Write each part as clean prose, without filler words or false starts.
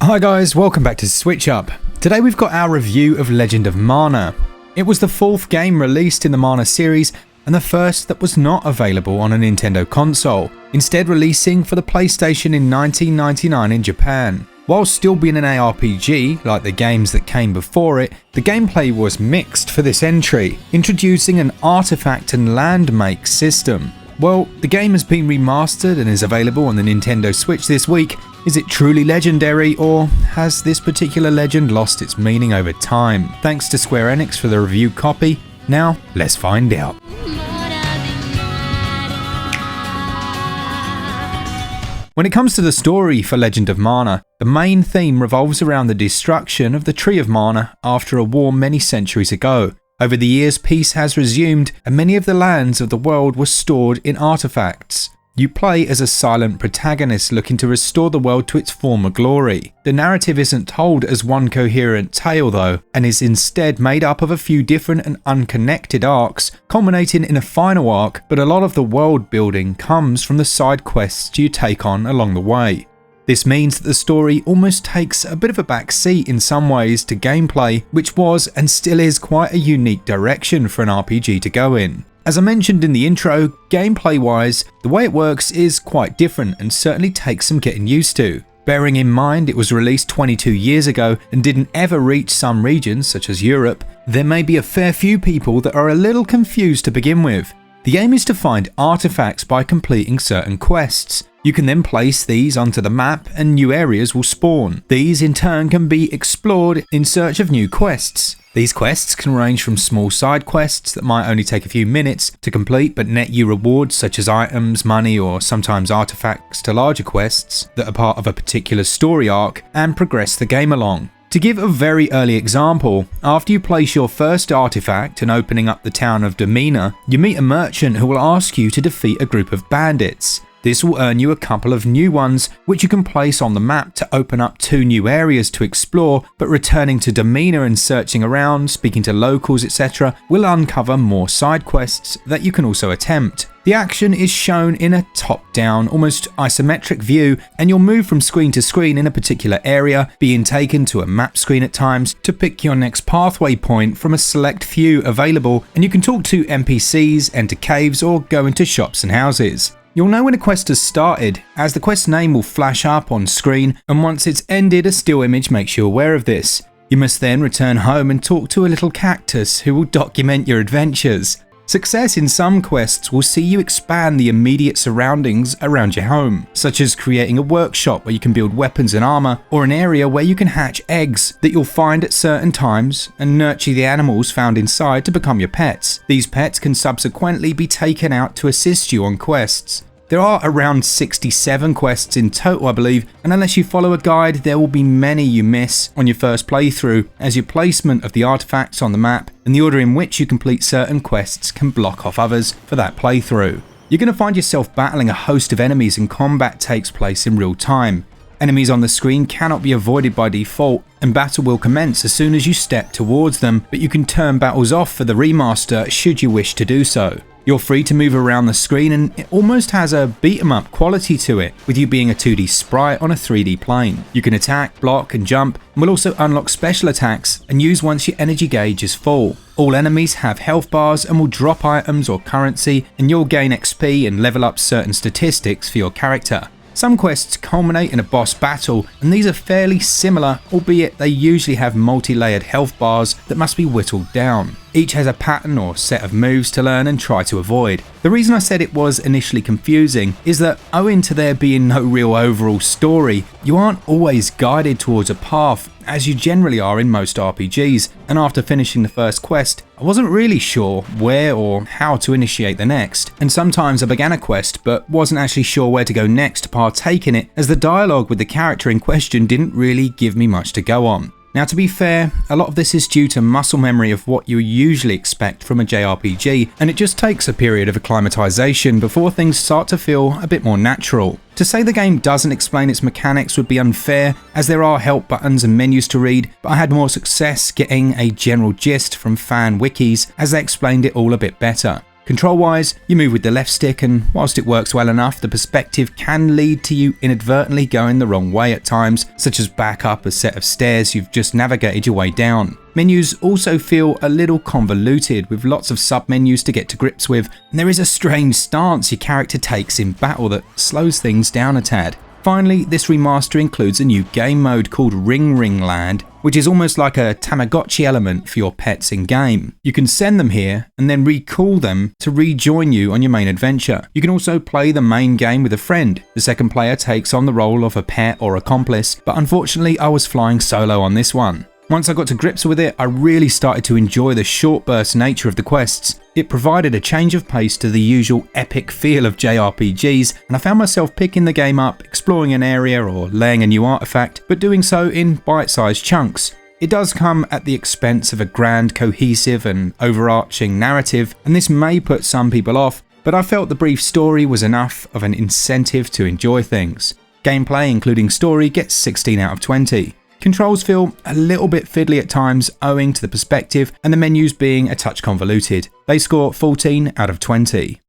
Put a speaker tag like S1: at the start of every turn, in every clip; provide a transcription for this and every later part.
S1: Hi guys, welcome back to SwitchUp. Today we've got our review of Legend of Mana. It was the 4th game released in the Mana series and the first that was not available on a Nintendo console, instead releasing for the PlayStation in 1999 in Japan. While still being an ARPG, like the games that came before it, the gameplay was mixed for this entry, introducing an artifact and land make system. Well, the game has been remastered and is available on the Nintendo Switch this week. Is it truly legendary, or has this particular legend lost its meaning over time? Thanks to Square Enix for the review copy. Now, let's find out. When it comes to the story for Legend of Mana, the main theme revolves around the destruction of the Tree of Mana after a war many centuries ago. Over the years, peace has resumed, and many of the lands of the world were stored in artifacts. You play as a silent protagonist looking to restore the world to its former glory. The narrative isn't told as one coherent tale though, and is instead made up of a few different and unconnected arcs, culminating in a final arc, but a lot of the world building comes from the side quests you take on along the way. This means that the story almost takes a bit of a back seat in some ways to gameplay, which was and still is quite a unique direction for an RPG to go in. As I mentioned in the intro, gameplay wise, the way it works is quite different and certainly takes some getting used to. Bearing in mind it was released 22 years ago and didn't ever reach some regions such as Europe, there may be a fair few people that are a little confused to begin with. The aim is to find artifacts by completing certain quests. You can then place these onto the map and new areas will spawn. These in turn can be explored in search of new quests. These quests can range from small side quests that might only take a few minutes to complete but net you rewards such as items, money or sometimes artifacts, to larger quests that are part of a particular story arc and progress the game along. To give a very early example, after you place your first artifact and opening up the town of Domina, you meet a merchant who will ask you to defeat a group of bandits. This will earn you a couple of new ones, which you can place on the map to open up 2 new areas to explore, but returning to Domina and searching around, speaking to locals, etc. will uncover more side quests that you can also attempt. The action is shown in a top-down, almost isometric view, and you'll move from screen to screen in a particular area, being taken to a map screen at times to pick your next pathway point from a select few available, and you can talk to NPCs, enter caves, or go into shops and houses. You'll know when a quest has started, as the quest name will flash up on screen, and once it's ended, a still image makes you aware of this. You must then return home and talk to a little cactus who will document your adventures. Success in some quests will see you expand the immediate surroundings around your home, such as creating a workshop where you can build weapons and armor, or an area where you can hatch eggs that you'll find at certain times and nurture the animals found inside to become your pets. These pets can subsequently be taken out to assist you on quests. There are around 67 quests in total, I believe, and unless you follow a guide, there will be many you miss on your first playthrough, as your placement of the artifacts on the map and the order in which you complete certain quests can block off others for that playthrough. You're going to find yourself battling a host of enemies and combat takes place in real time. Enemies on the screen cannot be avoided by default, and battle will commence as soon as you step towards them, but you can turn battles off for the remaster should you wish to do so. You're free to move around the screen, and it almost has a beat-em-up quality to it, with you being a 2D sprite on a 3D plane. You can attack, block and jump, and will also unlock special attacks and use once your energy gauge is full. All enemies have health bars and will drop items or currency, and you'll gain XP and level up certain statistics for your character. Some quests culminate in a boss battle, and these are fairly similar, albeit they usually have multi-layered health bars that must be whittled down. Each has a pattern or set of moves to learn and try to avoid. The reason I said it was initially confusing is that owing to there being no real overall story, you aren't always guided towards a path, as you generally are in most RPGs, and after finishing the first quest, I wasn't really sure where or how to initiate the next, and sometimes I began a quest but wasn't actually sure where to go next to partake in it, as the dialogue with the character in question didn't really give me much to go on. Now, to be fair, a lot of this is due to muscle memory of what you usually expect from a JRPG, and it just takes a period of acclimatization before things start to feel a bit more natural. To say the game doesn't explain its mechanics would be unfair, as there are help buttons and menus to read, but I had more success getting a general gist from fan wikis as they explained it all a bit better. Control-wise, you move with the left stick, and whilst it works well enough, the perspective can lead to you inadvertently going the wrong way at times, such as back up a set of stairs you've just navigated your way down. Menus also feel a little convoluted, with lots of sub-menus to get to grips with, and there is a strange stance your character takes in battle that slows things down a tad. Finally, this remaster includes a new game mode called Ring Ring Land, which is almost like a Tamagotchi element for your pets in-game. You can send them here and then recall them to rejoin you on your main adventure. You can also play the main game with a friend. The second player takes on the role of a pet or accomplice, but unfortunately I was flying solo on this one. Once I got to grips with it, I really started to enjoy the short burst nature of the quests. It provided a change of pace to the usual epic feel of JRPGs, and I found myself picking the game up, exploring an area or laying a new artifact, but doing so in bite-sized chunks. It does come at the expense of a grand, cohesive and overarching narrative, and this may put some people off, but I felt the brief story was enough of an incentive to enjoy things. Gameplay, including story, gets 16 out of 20. Controls feel a little bit fiddly at times owing to the perspective and the menus being a touch convoluted. They score 14 out of 20.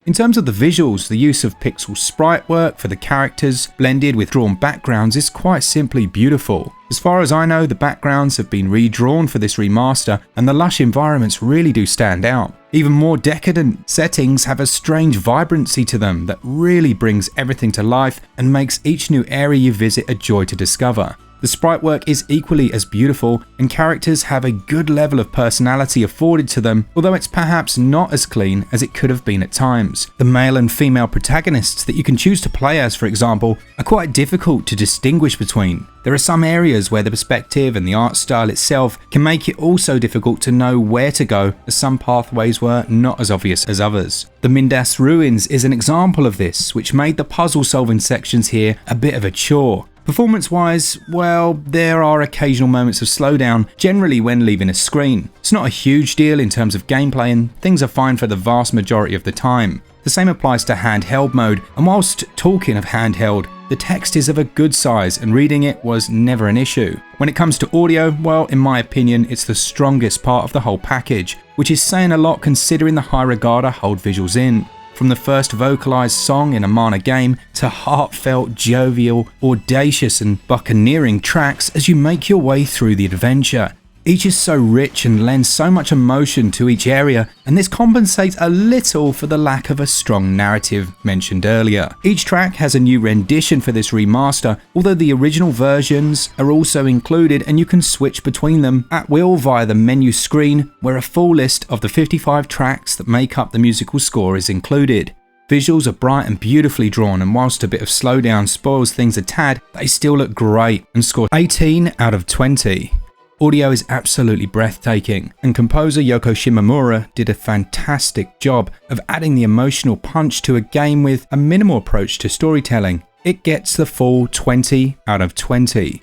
S1: In terms of the visuals, the use of pixel sprite work for the characters blended with drawn backgrounds is quite simply beautiful. As far as I know, the backgrounds have been redrawn for this remaster, and the lush environments really do stand out. Even more decadent settings have a strange vibrancy to them that really brings everything to life and makes each new area you visit a joy to discover. The sprite work is equally as beautiful, and characters have a good level of personality afforded to them, although it's perhaps not as clean as it could have been at times. The male and female protagonists that you can choose to play as, for example, are quite difficult to distinguish between. There are some areas where the perspective and the art style itself can make it also difficult to know where to go, as some pathways were not as obvious as others. The Mindas Ruins is an example of this, which made the puzzle solving sections here a bit of a chore. Performance-wise, well, there are occasional moments of slowdown, generally when leaving a screen. It's not a huge deal in terms of gameplay, and things are fine for the vast majority of the time. The same applies to handheld mode, and whilst talking of handheld, the text is of a good size and reading it was never an issue. When it comes to audio, well, in my opinion, it's the strongest part of the whole package, which is saying a lot considering the high regard I hold visuals in. From the first vocalized song in a Mana game to heartfelt, jovial, audacious and buccaneering tracks as you make your way through the adventure. Each is so rich and lends so much emotion to each area, and this compensates a little for the lack of a strong narrative mentioned earlier. Each track has a new rendition for this remaster, although the original versions are also included and you can switch between them at will via the menu screen, where a full list of the 55 tracks that make up the musical score is included. Visuals are bright and beautifully drawn, and whilst a bit of slowdown spoils things a tad, they still look great and score 18 out of 20. Audio is absolutely breathtaking, and composer Yoko Shimomura did a fantastic job of adding the emotional punch to a game with a minimal approach to storytelling. It gets the full 20 out of 20.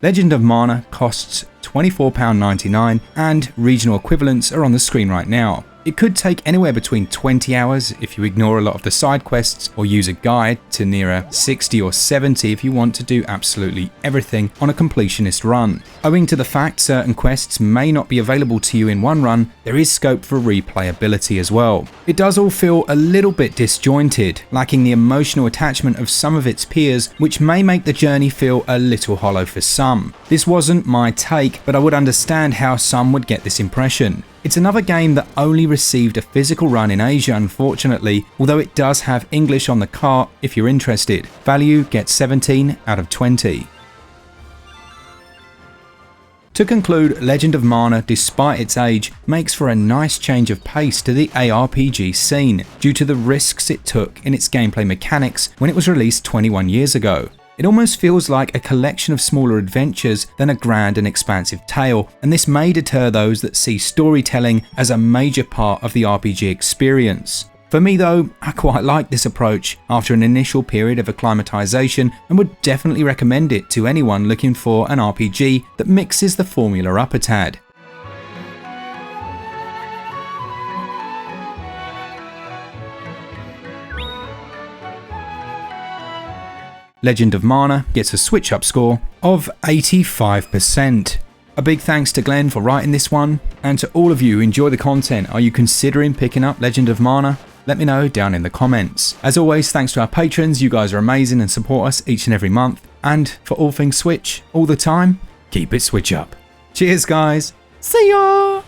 S1: Legend of Mana costs £24.99 and regional equivalents are on the screen right now. It could take anywhere between 20 hours if you ignore a lot of the side quests or use a guide, to nearer 60 or 70 if you want to do absolutely everything on a completionist run. Owing to the fact certain quests may not be available to you in one run, there is scope for replayability as well. It does all feel a little bit disjointed, lacking the emotional attachment of some of its peers, which may make the journey feel a little hollow for some. This wasn't my take, but I would understand how some would get this impression. It's another game that only received a physical run in Asia, unfortunately, although it does have English on the cart if you're interested. Value gets 17 out of 20. To conclude, Legend of Mana, despite its age, makes for a nice change of pace to the ARPG scene, due to the risks it took in its gameplay mechanics when it was released 21 years ago. It almost feels like a collection of smaller adventures than a grand and expansive tale, and this may deter those that see storytelling as a major part of the RPG experience. For me though, I quite like this approach after an initial period of acclimatization, and would definitely recommend it to anyone looking for an RPG that mixes the formula up a tad. Legend of Mana gets a SwitchUp score of 85%. A big thanks to Glenn for writing this one, and to all of you who enjoy the content. Are you considering picking up Legend of Mana? Let me know down in the comments. As always, thanks to our patrons, you guys are amazing and support us each and every month. And for all things Switch, all the time, keep it Switch up. Cheers guys, see ya!